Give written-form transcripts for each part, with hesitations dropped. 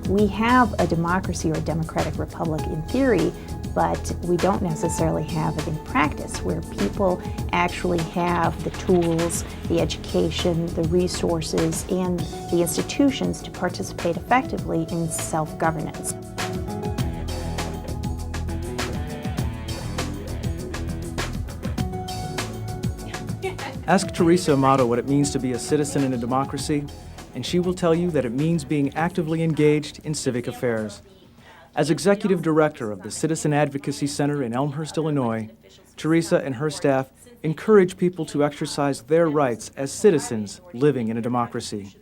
We have a democracy or a democratic republic in theory, but we don't necessarily have it in practice, where people actually have the tools, the education, the resources, and the institutions to participate effectively in self-governance. Ask Teresa Amato what it means to be a citizen in a democracy, and she will tell you that it means being actively engaged in civic affairs. As Executive Director of the Citizen Advocacy Center in Elmhurst, Illinois, Teresa and her staff encourage people to exercise their rights as citizens living in a democracy.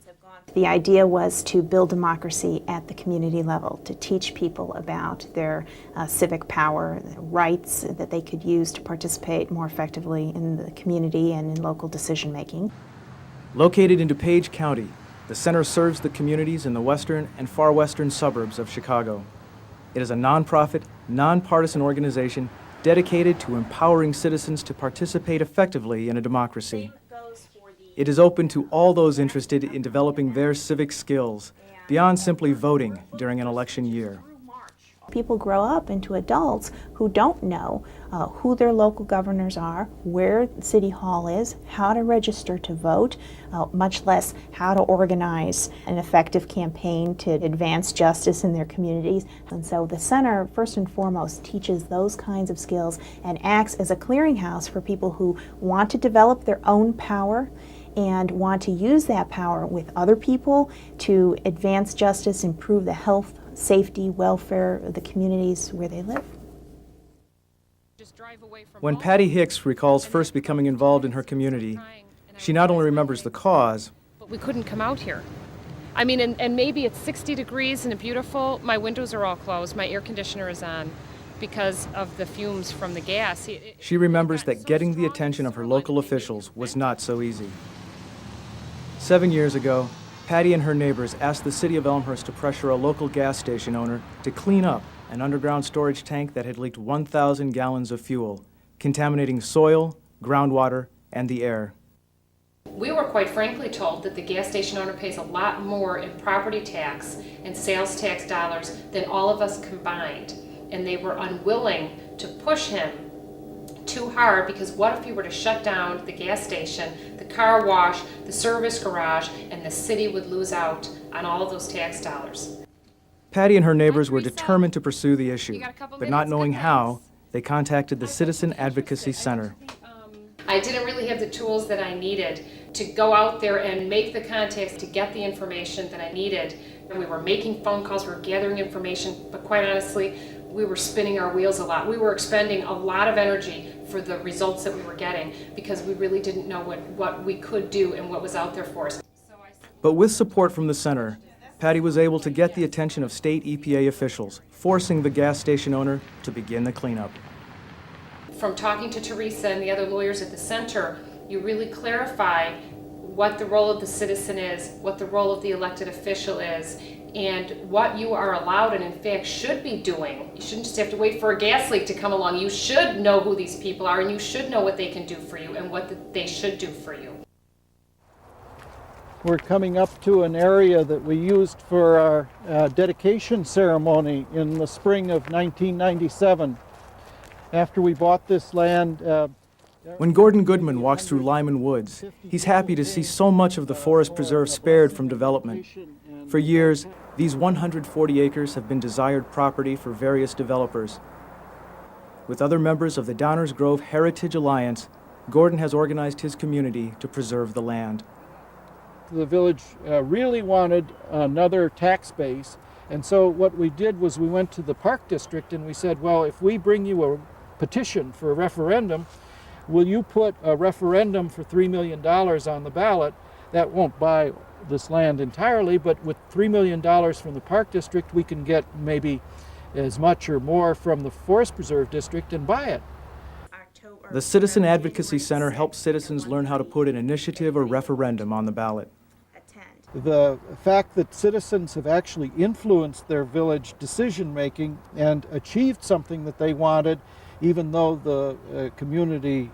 The idea was to build democracy at the community level, to teach people about their civic power, their rights that they could use to participate more effectively in the community and in local decision making. Located in DuPage County, the center serves the communities in the western and far western suburbs of Chicago. It is a nonprofit, nonpartisan organization dedicated to empowering citizens to participate effectively in a democracy. It is open to all those interested in developing their civic skills beyond simply voting during an election year. People grow up into adults who don't know who their local governors are, where City Hall is, how to register to vote, much less how to organize an effective campaign to advance justice in their communities. And so the center, first and foremost, teaches those kinds of skills and acts as a clearinghouse for people who want to develop their own power and want to use that power with other people to advance justice, improve the health, safety, welfare of the communities where they live. When Patty Hicks recalls first becoming involved in her community, she not only remembers the cause, but we couldn't come out here. I mean, and maybe it's 60 degrees and beautiful, my windows are all closed, my air conditioner is on because of the fumes from the gas. She remembers that getting the attention of her local officials was not so easy. 7 years ago, Patty and her neighbors asked the city of Elmhurst to pressure a local gas station owner to clean up an underground storage tank that had leaked 1,000 gallons of fuel, contaminating soil, groundwater, and the air. We were quite frankly told that the gas station owner pays a lot more in property tax and sales tax dollars than all of us combined, and they were unwilling to push him too hard, because what if you were to shut down the gas station, the car wash, the service garage, and the city would lose out on all of those tax dollars. Patty and her neighbors were determined to pursue the issue, but not knowing how, they contacted the Citizen Advocacy Center. I didn't really have the tools that I needed to go out there and make the contacts to get the information that I needed. And we were making phone calls, we were gathering information, but quite honestly, we were spinning our wheels a lot. We were expending a lot of energy for the results that we were getting because we really didn't know what we could do and what was out there for us. But with support from the center, Patty was able to get the attention of state EPA officials, forcing the gas station owner to begin the cleanup. From talking to Teresa and the other lawyers at the center, you really clarify what the role of the citizen is, what the role of the elected official is, and what you are allowed and in fact should be doing. You shouldn't just have to wait for a gas leak to come along. You should know who these people are, and you should know what they can do for you and what they should do for you. We're coming up to an area that we used for our dedication ceremony in the spring of 1997. After we bought this land, when Gordon Goodman walks through Lyman Woods, he's happy to see so much of the forest preserve spared from development. For years, these 140 acres have been desired property for various developers. With other members of the Downers Grove Heritage Alliance, Gordon has organized his community to preserve the land. The village really wanted another tax base, and so what we did was we went to the Park District and we said, well, if we bring you a petition for a referendum, will you put a referendum for $3 million on the ballot? That won't buy this land entirely, but with $3 million from the Park District, we can get maybe as much or more from the Forest Preserve District and buy it. The Citizen Advocacy Center helps citizens learn how to put an initiative or referendum on the ballot. The fact that citizens have actually influenced their village decision-making and achieved something that they wanted, even though the community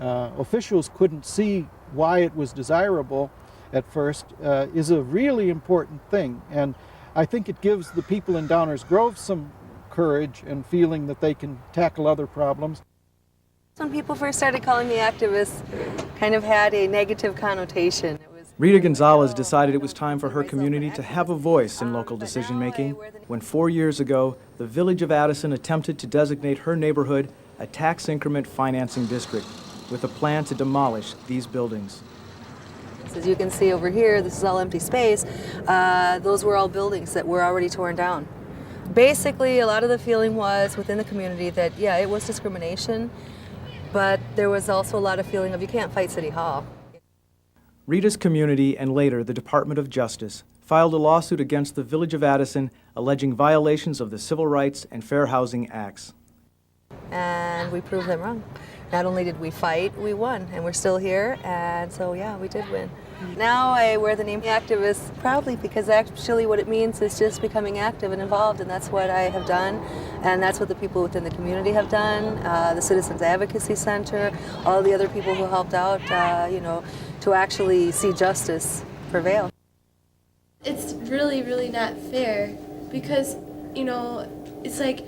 officials couldn't see why it was desirable at first, is a really important thing. And I think it gives the people in Downers Grove some courage and feeling that they can tackle other problems. When people first started calling me activist, kind of had a negative connotation. Rita Gonzalez decided it was time for her community to have a voice in local decision-making when 4 years ago, the Village of Addison attempted to designate her neighborhood a tax increment financing district with a plan to demolish these buildings. As you can see over here, this is all empty space. Those were all buildings that were already torn down. Basically, a lot of the feeling was within the community that, yeah, it was discrimination, but there was also a lot of feeling of you can't fight City Hall. Rita's community and later the Department of Justice filed a lawsuit against the Village of Addison alleging violations of the Civil Rights and Fair Housing Acts. And we proved them wrong. Not only did we fight, we won, and we're still here, and so yeah, we did win. Now I wear the name activist proudly because actually what it means is just becoming active and involved, and that's what I have done, and that's what the people within the community have done, the Citizens Advocacy Center, all the other people who helped out, to actually see justice prevail. It's really, really not fair because, it's like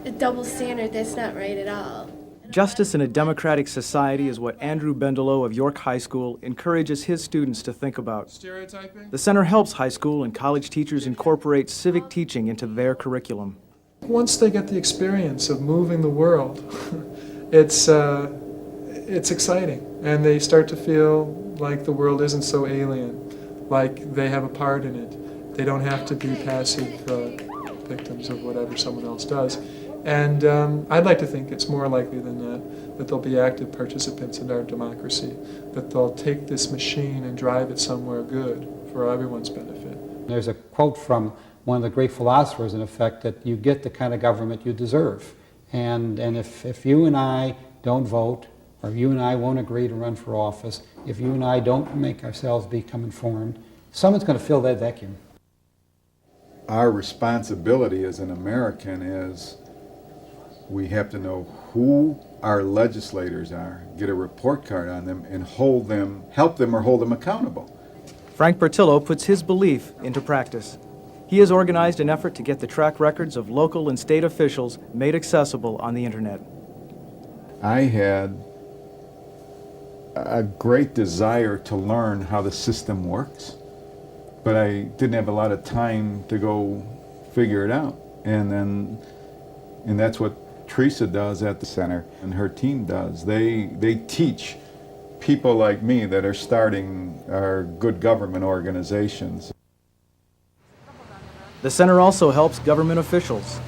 a double standard that's not right at all. Justice in a democratic society is what Andrew Bendelow of York High School encourages his students to think about. Stereotyping? The center helps high school and college teachers incorporate civic teaching into their curriculum. Once they get the experience of moving the world, it's exciting, and they start to feel like the world isn't so alien, like they have a part in it. They don't have to be passive victims of whatever someone else does. And I'd like to think it's more likely than not that they'll be active participants in our democracy, that they'll take this machine and drive it somewhere good for everyone's benefit. There's a quote from one of the great philosophers, in effect, that you get the kind of government you deserve. And if you and I don't vote, or you and I won't agree to run for office, if you and I don't make ourselves become informed, someone's going to fill that vacuum. Our responsibility as an American is we have to know who our legislators are, get a report card on them, and help them or hold them accountable. Frank Bertillo puts his belief into practice. He has organized an effort to get the track records of local and state officials made accessible on the internet. I had a great desire to learn how the system works, but I didn't have a lot of time to go figure it out. And that's what Teresa does at the center, and her team does. They teach people like me that are starting our good government organizations. The center also helps government officials.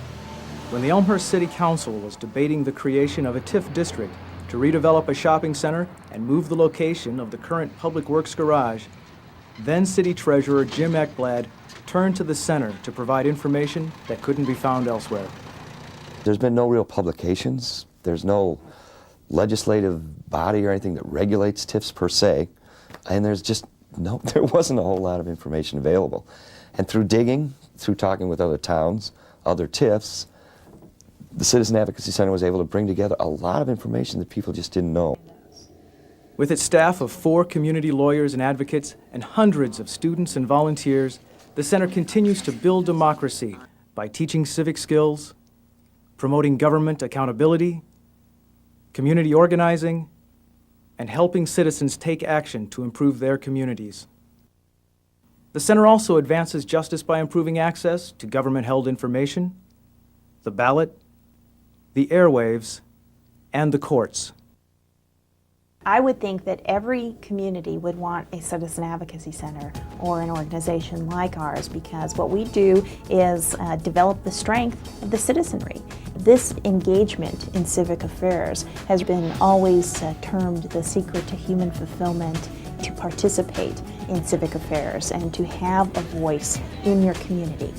When the Elmhurst City Council was debating the creation of a TIF district to redevelop a shopping center and move the location of the current Public Works garage, then City Treasurer Jim Ekblad turned to the center to provide information that couldn't be found elsewhere. There's been no real publications. There's no legislative body or anything that regulates TIFs per se, and there wasn't a whole lot of information available. And through digging, through talking with other towns, other TIFs, the Citizen Advocacy Center was able to bring together a lot of information that people just didn't know. With its staff of 4 community lawyers and advocates and hundreds of students and volunteers, the center continues to build democracy by teaching civic skills, promoting government accountability, community organizing, and helping citizens take action to improve their communities. The center also advances justice by improving access to government-held information, the ballot, the airwaves, and the courts. I would think that every community would want a citizen advocacy center or an organization like ours, because what we do is develop the strength of the citizenry. This engagement in civic affairs has been always termed the secret to human fulfillment, to participate in civic affairs and to have a voice in your community.